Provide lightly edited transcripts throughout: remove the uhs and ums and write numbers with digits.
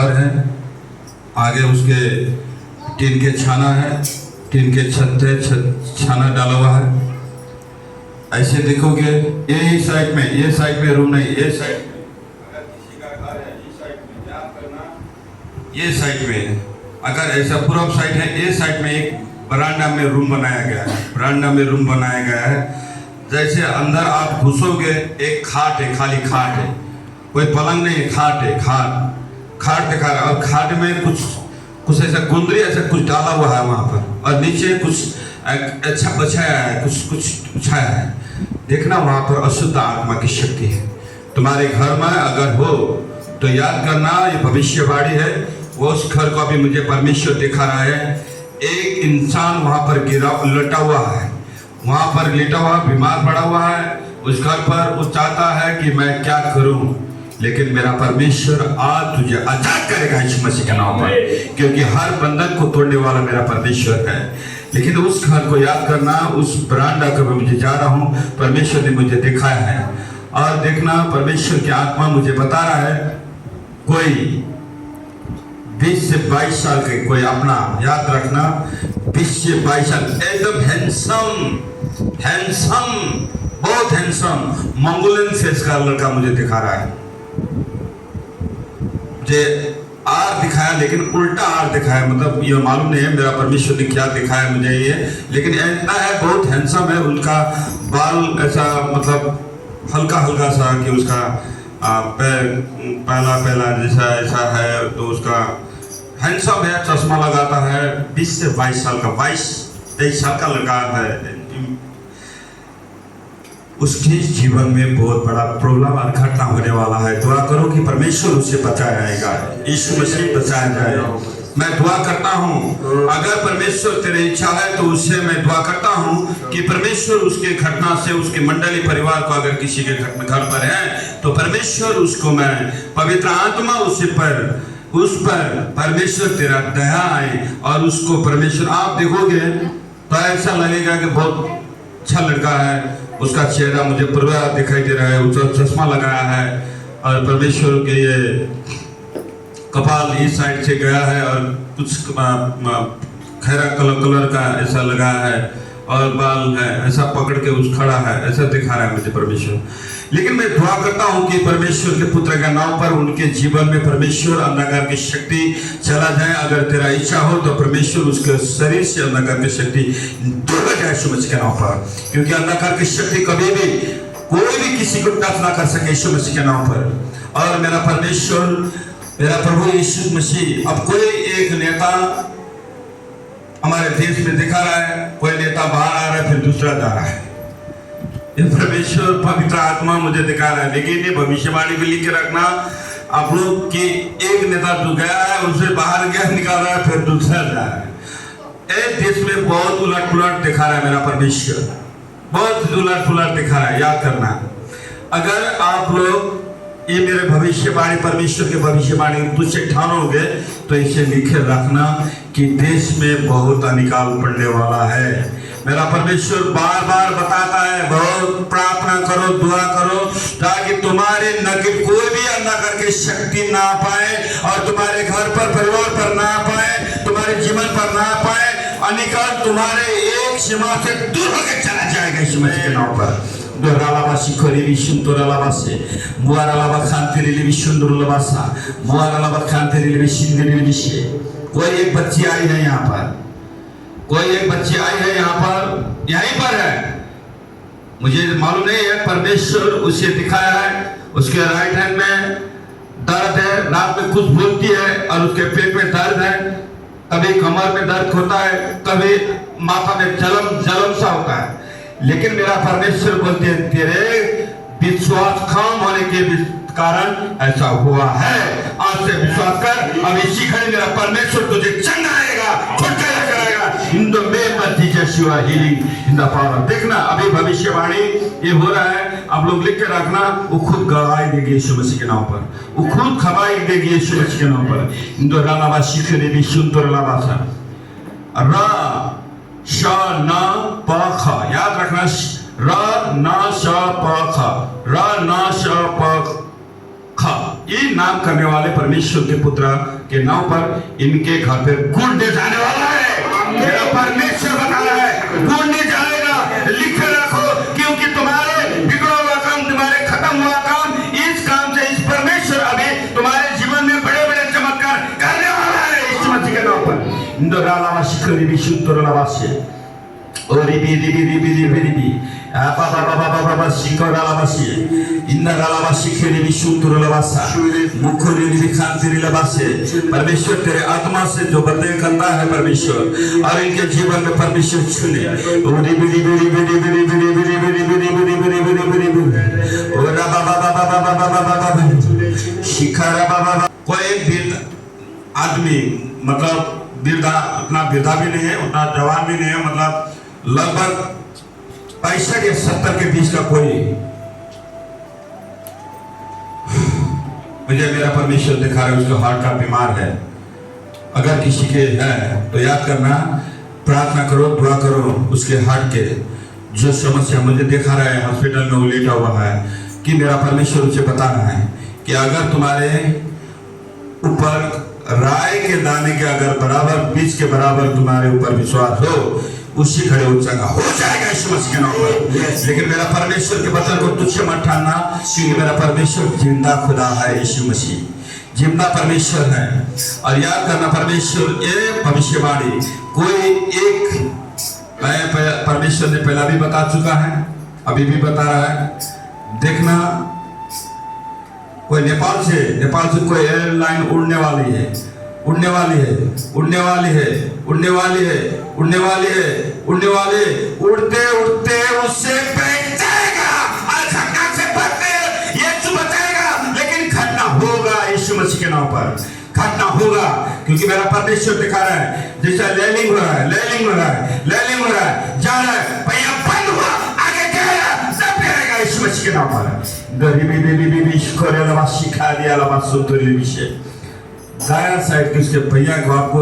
घर है, आगे उसके टीन के छाना है, टीन के छत्ते छाना डाला हुआ है। ऐसे देखोगे ये साइड में, ये साइड में रूम नहीं, ये साइड में अगर किसी का घर है, इस साइड में याद करना, ये साइड में अगर ऐसा पूर्व साइड है, ये साइड में एक बरामदा में रूम बनाया गया है, बरामदा में रूम बनाया गया है। जैसे अंदर आप घुसोगे एक खाट है, खाली खाट है, कोई पलंग नहीं, खाट है, खाट दिखा रहा है। और खाट में कुछ ऐसा गुंदरी ऐसा कुछ डाला हुआ है वहाँ पर, और नीचे कुछ अच्छा बछाया है, कुछ बिछाया है। देखना वहाँ पर अशुद्ध आत्मा की शक्ति है। तुम्हारे घर में अगर हो तो याद करना, ये भविष्यवाणी है। वो उस घर को अभी मुझे परमेश्वर दिखा रहा है। एक इंसान वहाँ पर लेटा हुआ है, वहाँ पर लेटा हुआ बीमार पड़ा हुआ है। उस घर पर वो चाहता है कि मैं क्या करूं, लेकिन मेरा परमेश्वर आज तुझे आजाद करेगा यीशु मसीह के नाम पर, क्योंकि हर बंधन को तोड़ने वाला मेरा परमेश्वर है। लेकिन उस घर को याद करना, उस बरामदा को मैं मुझे जा रहा हूँ, परमेश्वर ने मुझे दिखाया है। और देखना परमेश्वर की आत्मा मुझे बता रहा है, कोई 20 से 22 साल के कोई अपना, याद रखना 20 से 22 साल, एकदम हैंडसम, बहुत हैंडसम मंगोलियन फेस का लड़का मुझे दिखा रहा है। मुझे आर दिखाया, लेकिन उल्टा आर दिखाया, मतलब ये मालूम नहीं है मेरा परमेश्वर ने क्या दिखाया मुझे ये, लेकिन ऐसा है, बहुत हैंडसम है। उनका बाल ऐसा मतलब हल्का हल्का सा कि उसका पहला जैसा ऐसा है, तो उसका हैंडसम है, चश्मा लगाता है। 20 से 22 साल का, 22-23 साल का लड़का है। उसके जीवन में बहुत बड़ा प्रॉब्लम और घटना होने वाला है। दुआ करो कि परमेश्वर उसे बचाया जाएगा, यीशु मसीह बचाया जाएगा। मैं दुआ करता हूँ, अगर परमेश्वर तेरी इच्छा है तो उससे मैं दुआ करता हूँ कि परमेश्वर उसके घटना से, उसके मंडली परिवार को अगर किसी के घर पर है तो परमेश्वर उसको, मैं पवित्र आत्मा उस पर परमेश्वर तेरा दया आए और उसको परमेश्वर, आप देखोगे तो ऐसा लगेगा कि बहुत अच्छा लड़का है। उसका चेहरा मुझे पूरा दिखाई दे रहा है, उसका चश्मा लगाया है और परमेश्वर के ये कपाल इस साइड से गया है और कुछ खैरा कलर का ऐसा लगा है और बाल है ऐसा पकड़ के उस खड़ा है, ऐसा दिखा रहा है मुझे परमेश्वर। लेकिन मैं दुआ करता हूं कि परमेश्वर के पुत्र के नाम पर उनके जीवन में परमेश्वर अंधकार की शक्ति चला जाए। अगर तेरा इच्छा हो तो परमेश्वर उसके शरीर से अंधकार की शक्ति दूर जाए यीशु मसीह के नाम पर, क्योंकि अंधकार की शक्ति कभी भी कोई भी किसी को टच ना कर सके यीशु मसीह के नाम पर। और मेरा परमेश्वर, मेरा प्रभु यीशु मसीह, अब कोई एक नेता हमारे देश में दिखा रहा है, कोई नेता बाहर आ रहा है, फिर दूसरा जा रहा है। ये परमेश्वर पवित्र आत्मा मुझे दिखा रहा है। लेकिन ये भविष्यवाणी भी लिख के रखना आप लोग कि एक नेता जो गया है उसे बाहर गया, निकाल रहा है, फिर दूसरा जा रहा है। एक देश में बहुत उलट पुलट दिखा रहा है मेरा परमेश्वर, बहुत उलट पुलट दिखा रहा है। याद करना, अगर आप लोग ये मेरे भविष्यवाणी, परमेश्वर के भविष्यवाणी तुझसे ठानोगे तो इसे लिखे रखना कि देश में बहुत अनिकाल पड़ने वाला है। मेरा परमेश्वर बार बार बताता है, बहुत प्रार्थना करो, दुआ करो, ताकि तुम्हारे नगर कोई भी अंधकार की शक्ति ना पाए और तुम्हारे घर पर, परिवार पर ना पाए, तुम्हारे जीवन पर ना पाए। अनिकाल तुम्हारे एक सीमा से दूर होकर चला जाएगा यीशु मसीह के नाम पर। Doralabasi kori sunturalabasi, muaralaba khantiri libi sunduralabasa, muaralaba khantiri libi shindiri libi she। कोई एक बच्ची आई है यहाँ पर, कोई एक बच्ची आई है यहाँ पर, यहीं पर है, मुझे मालूम नहीं है, परमेश्वर उसे दिखाया है। उसके राइट हैंड में दर्द है, रात में कुछ बोलती है और उसके पेट में दर्द है, कभी कमर में दर्द होता है, कभी माथा में जलन सा होता है। लेकिन मेरा परमेश्वर बोलते हैं तेरे विश्वास कम होने के कारण ऐसा हुआ है। आज से विश्वास कर, अब इसी घड़ी मेरा परमेश्वर तुझे चंगाएगा, छुटकारा कराएगा। In the name of Jesus you are healing in the power. देखना अभी भविष्यवाणी ये हो रहा है, आप लोग लिख के रखना। वो खुद गवाही देगी यीशु मसीह के नाम पर, वो खुद खवाई देगी यीशु मसीह के नाम पर। इन द रालाबासी के भी सुंदरलाबासा रा शा ना पा खा, याद रखना, रा ना शा पा खा, रा ना शा पा खा, ये नाम करने वाले परमेश्वर के पुत्र के नाम पर इनके घर पे गुण दे जाने वाला है। मेरा परमेश्वर बता रहा है गुण नहीं जाएगा, लिखे रखो, क्योंकि तुम्हारे बिगड़ा हुआ काम, तुम्हारे खत्म हुआ काम, इस काम से इस परमेश्वर अभी तुम्हारे जीवन में बड़े बड़े चमत्कार करने वाला है यीशु मसीह के नाम पर। इंद्राला शिखरी विशुद्धरला वासे ओरी बिदी बिदी बिदी बिदी आपा बाबा बाबा बाबा शिखरला वासे इंद्राला वासे शिखरी विशुद्धरला वासा मुखरी विखांतिरला वासे। परमेश्वर तेरे आत्मा से जो बदले करता है परमेश्वर, और इनके जीवन में परमेश्वर छूने ओरी बिदी बिदी बिदी बिदी बिदी बिदी बिदी बिदी बिदी बिदी बिदी बिदी ओरा बाबा बाबा बाबा बाबा बाबा शिखरा बाबा। कोई भी आदमी मतलब वृद्धा, उतना वृद्धा भी नहीं है, उतना जवान भी नहीं है, मतलब लगभग 65 या 70 के बीच का कोई, मुझे मेरा परमेश्वर दिखा रहा है उसका हार्ट का बीमार है। अगर किसी के है तो याद करना, प्रार्थना करो, दुआ करो उसके हार्ट के जो समस्या मुझे दिखा रहा है, हॉस्पिटल में वो लेटा हुआ है, कि मेरा परमेश्वर उसे बता रहा है कि अगर तुम्हारे ऊपर राय के दाने के अगर बराबर, बीज के बराबर तुम्हारे ऊपर विश्वास हो, उसी खड़े हो जाएगा यीशु मसीह के नाम पर। लेकिन मेरा परमेश्वर के वचन को तुच्छ मत ठानना, क्योंकि मेरा परमेश्वर जिंदा खुदा है, यीशु मसीह जिंदा परमेश्वर है। और याद करना, परमेश्वर ये भविष्यवाणी कोई एक, मैं परमेश्वर ने पहला भी बता चुका है, अभी भी बता रहा है। देखना, कोई नेपाल से कोई एयरलाइन उड़ने वाली है, उड़ने वाली है, उड़ने वाली है, उड़ने वाली है, उड़ने वाली है, उड़ने वाले, उड़ते उड़ते उससे बैठ जाएगा और घटना से बचते यीशु बचाएगा। लेकिन घटना होगा यीशु मसीह के नाम पर, घटना होगा, क्योंकि मेरा परमेश्वर दिखा रहा है। जैसा लैंडिंग हो रहा है, लैंडिंग हो रहा है, लैंडिंग हो रहा है, जा रहा है, पहिया बंद हुआ, आगे गया, सब गिरेगा यीशु मसीह के नाम पर। दाया साइड के उसके भैया को आपको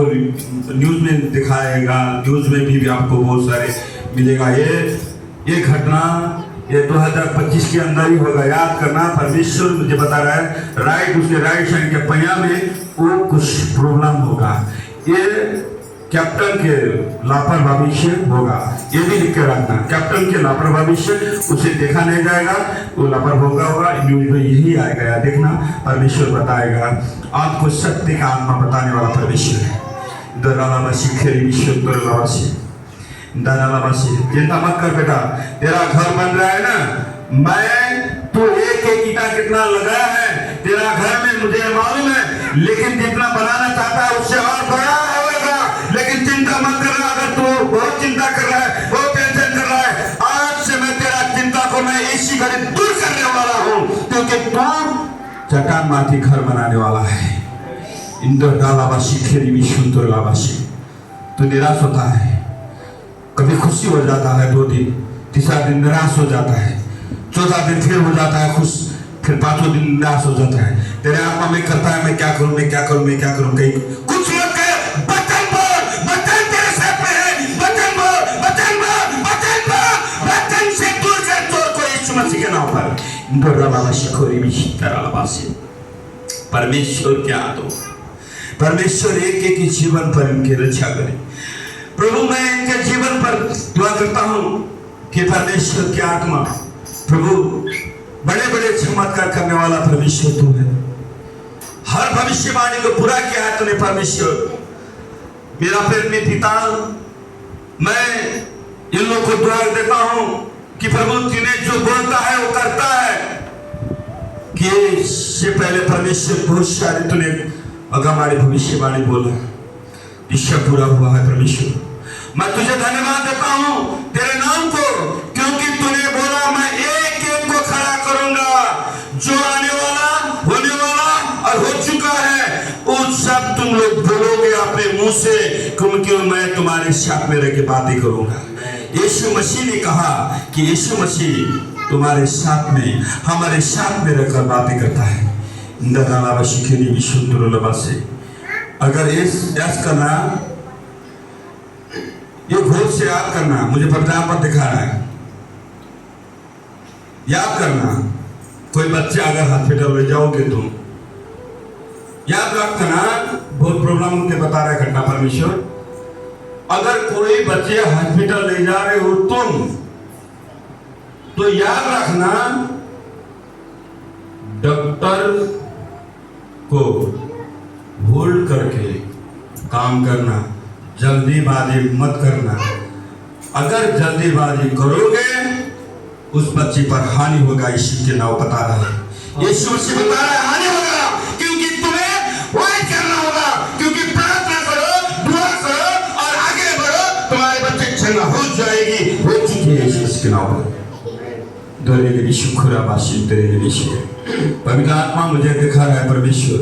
न्यूज में दिखाएगा, न्यूज में भी आपको बहुत सारे मिलेगा। ये घटना ये 2025 के अंदर ही होगा। याद करना, परमेश्वर मुझे बता रहा है, राइट उसके राइट साइड के पहिया में वो कुछ प्रॉब्लम होगा। ये कैप्टन के लापरवाही से होगा, ये भी लिख के रखना। कैप्टन के लापरवाही से उसे देखा नहीं जाएगा, वो लापरवाही होगा। न्यूज में यही आएगा, या देखना परमेश्वर बताएगा। आपको सत्य का आत्मा बताने वाला परमेश्वर है। दरालावासी खेरी विश्व दरालावासी दरालावासी, चिंता मत कर बेटा, तेरा घर बन रहा है ना। मैं तो एक ईंटा कितना लगाया है तेरा घर में मुझे मालूम है, लेकिन जितना बनाना चाहता है उससे और बड़ा होगा। लेकिन चिंता मत करना, अगर तू बहुत चिंता कर रहा है, बहुत टेंशन कर रहा है, आज से मैं तेरा चिंता को मैं इसी घड़ी दूर करने वाला हूँ, क्योंकि तू चट्टान माथी घर बनाने वाला है। इंद्र डालावासी खेरी विशुद्ध लावासी। तो निराश होता है, कभी खुशी हो जाता है, 2 दिन, तीसरा दिन निराश हो जाता है, चौथा दिन फिर हो जाता है खुश, फिर 5वां दिन निराश हो जाता है। तेरे आत्मा में करता है, मैं क्या करूं, मैं क्या करूं, मैं क्या करूं, कहीं कुछ मत कर, वचन बोल, वचन तेरे साथ में है, वचन बोल, वचन बोल, वचन बोल, वचन से दूर कर चोर को यीशु मसीह के नाम पर। परमेश्वर क्या दो, परमेश्वर एक एक के जीवन पर इनकी रक्षा करे। प्रभु मैं इनके जीवन पर दुआ करता हूं कि परमेश्वर की आत्मा, प्रभु बड़े बड़े चमत्कार करने वाला परमेश्वर तू है। हर भविष्यवाणी को पूरा किया है तूने परमेश्वर। मेरा प्रेमी पिता, मैं इन लोगों को दुआ देता हूं कि प्रभु तूने जो बोलता है वो करता है। कि इससे पहले परमेश्वर बहुत सारे तूने हमारी भविष्यवाणी बोला, इससे पूरा हुआ है परमेश्वर। मैं तुझे धन्यवाद देता हूं तेरे नाम को, क्योंकि तूने बोला मैं एक एक को खड़ा करूंगा, जो आने वाला, होने वाला और हो चुका है, वो सब तुम लोग बोलोगे अपने मुंह से, क्योंकि मैं तुम्हारे साथ में रह के बातें करूंगा। यीशु मसीह ने कहा कि यीशु मसीह तुम्हारे साथ में, हमारे साथ में रहकर बातें करता है। अगर इस करना, ये घोष से याद करना, मुझे परिणाम पर दिखा रहा है, याद करना। कोई बच्चा अगर हॉस्पिटल में जाओगे तुम, याद रखना, बहुत प्रॉब्लम के बता रहे घटना परमेश्वर। अगर कोई बच्चे हॉस्पिटल ले जा रहे हो तुम, तो याद रखना डॉक्टर को होल्ड करके काम करना, जल्दीबाजी मत करना। अगर जल्दीबाजी करोगे उस बच्चे पर हानि होगा। यीशु के नाम बता रहा है, यीशु मसीह बता रहा है हानि होगा, क्योंकि तुम्हें वही करना होगा। क्योंकि प्रार्थना करो, दुआ करो और आगे बढ़ो, तुम्हारे बच्चे क्षमा हो जाएगी, हो चुकी है यीशु मसीह के नाम पर। दोरे के यीशु खुराबाशी तेरे यीशु पवित्र आत्मा मुझे दिखा रहा है परमेश्वर,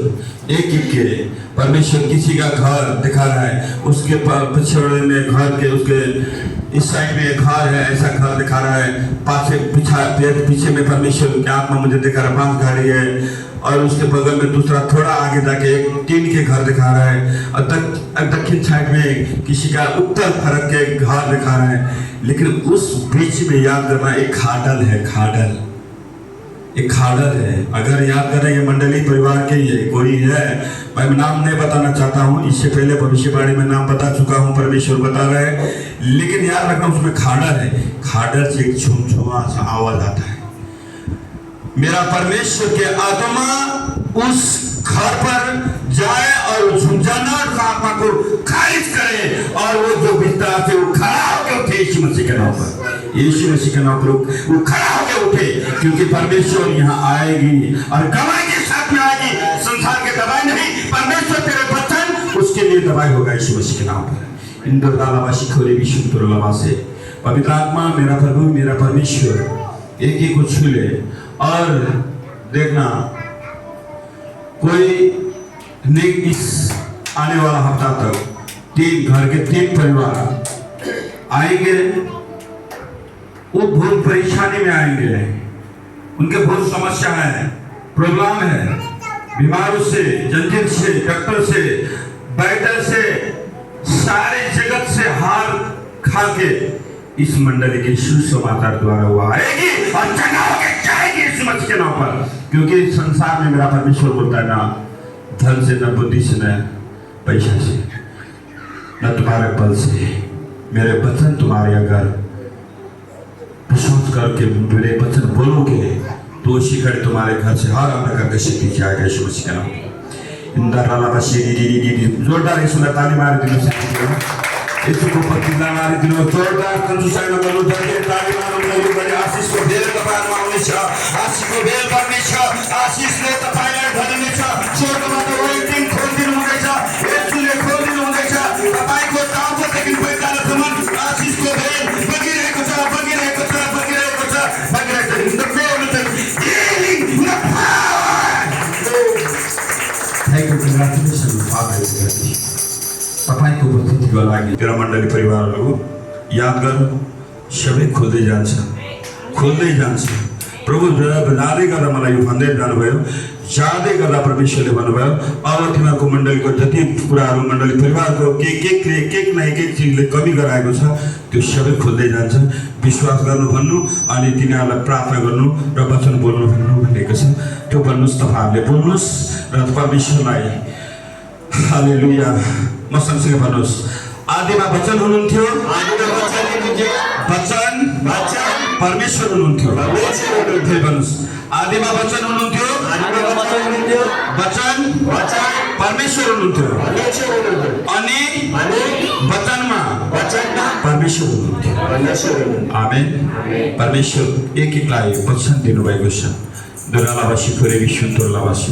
एक एक के परमेश्वर किसी का घर दिखा रहा है, उसके पिछड़े में घर के उसके इस साइड में एक घर है, ऐसा घर दिखा रहा है, पीछे में परमेश्वर की आत्मा मुझे दिखा रहा है 5 गाड़ी है, और उसके बगल में दूसरा थोड़ा आगे जाके एक टीन के घर दिखा रहा है, और दक्षिण साइड में किसी का उत्तर फरक के घर दिखा रहा है। लेकिन उस बीच में याद करना एक खाडल है, खाडल एक खाडल है। अगर याद करें ये मंडली परिवार के ही है, कोई है, मैं नाम नहीं बताना चाहता हूँ, इससे पहले भविष्यवाणी में नाम बता चुका हूँ, परमेश्वर बता रहे हैं। लेकिन याद रखना उसमें खाडल है, खाडल से एक झुमझुमा सा आवाज आता है। मेरा परमेश्वर के आत्मा उस घर पर जाए और झुंझुनाहट का आत्मा को खारिज करे, और वो जो बिस्तर से वो खड़ा होकर उठे यीशु मसीह के नाम पर, यीशु मसीह के नाम पर वो खड़ा होकर उठे। क्योंकि परमेश्वर यहाँ आएगी और गवाही के साथ में आएगी। संसार के दवाई नहीं, परमेश्वर तेरे वचन उसके लिए दवाई होगा यीशु मसीह के नाम पर। इंदर दालावासी खोले विशुद्ध तुरलवा से पवित्र आत्मा मेरा प्रभु मेरा परमेश्वर एक ही को छू ले। और देखना कोई नहीं, इस आने वाला हफ्ता तक 3 घर के 3 परिवार आएंगे, वो बहुत परेशानी में आएंगे, उनके बहुत समस्या है, प्रॉब्लम है, बीमारों से, जंजीर से, डॉक्टर से, बैठल से, सारे जगत से हार खा के इस मंडली के सुसमाचार द्वारा वो आएगी और चंगा होकर जाएगी यीशु मसीह के नाम पर। क्योंकि संसार में मेरा परमेश्वर बोलता है ना धन से, न बुद्धि से, न पैसा से, न तुम्हारे बल से, मेरे वचन तुम्हारे अगर विश्वास करके मेरे वचन बोलोगे तो उसी घड़ी तुम्हारे घर से हर प्रकार की शक्ति जाएगा यीशु मसीह के नाम पर। इंदर वाला बशी जोरदार यीशु ने ताली मार दी मुझे यीशु को पतिला मार दी जोरदार कंजुसाई न बोलो जाके ताली मारो मेरे बड़े आशीष को भेल तपान मारने छ, आशीष को भेल करने छ, आशीष ने तपाईलाई धर्ने छ, स्वर्गबाट वेटिङ खोल दिनु हुँदैछ, यीशुले खोल दिनु हुँदैछ तपाईको ताउको देखि पैताला सम्म आशीष को भेल बगिरहेको छ, बगिरहेको छ, बगिरहेको छ, बगिरहेको छ। Thank you, congratulations, Father. तपाईको उपस्थितिको लागि तेरा मण्डली परिवारहरु याद गर्नु, सबै खोल्दै जान्छ। प्रभु जाँदै गर्दा मलाई यो भन्दै जानुभयो, जाँदै गर्दा परमेश्वरले भन्नुभयो अब तिमीहरूको मण्डलीको जति कुराहरू मण्डली परिवारको के न एक चिजले कमी गराएको छ त्यो सबै खोल्दै जान्छ। विश्वास गर्नु भन्नु अनि तिनीहरूलाई प्रार्थना गर्नु र वचन बोल्नु भन्नु भनेको छ। त्यो भन्नुस्, तपाईहरुले बोल्नुस् र परमेश्वरलाई हालेलुया म सँगसँगै भन्नुस्। आदिमा वचन हुनुहुन्थ्यो, वचन परमेश्वर हुनुहुन्थ्यो। फेरि भन्नुस्, आदिमा वचन हुनुहुन्थ्यो, वचन परमेश्वर हुनुहुन्थ्यो, अनि वचनमा परमेश्वर हुनुहुन्थ्यो। आमेन। परमेश्वर एक एकलाई वचन दिनुभएको छ। दुरालावासी खोरे विश्व तुरलावासी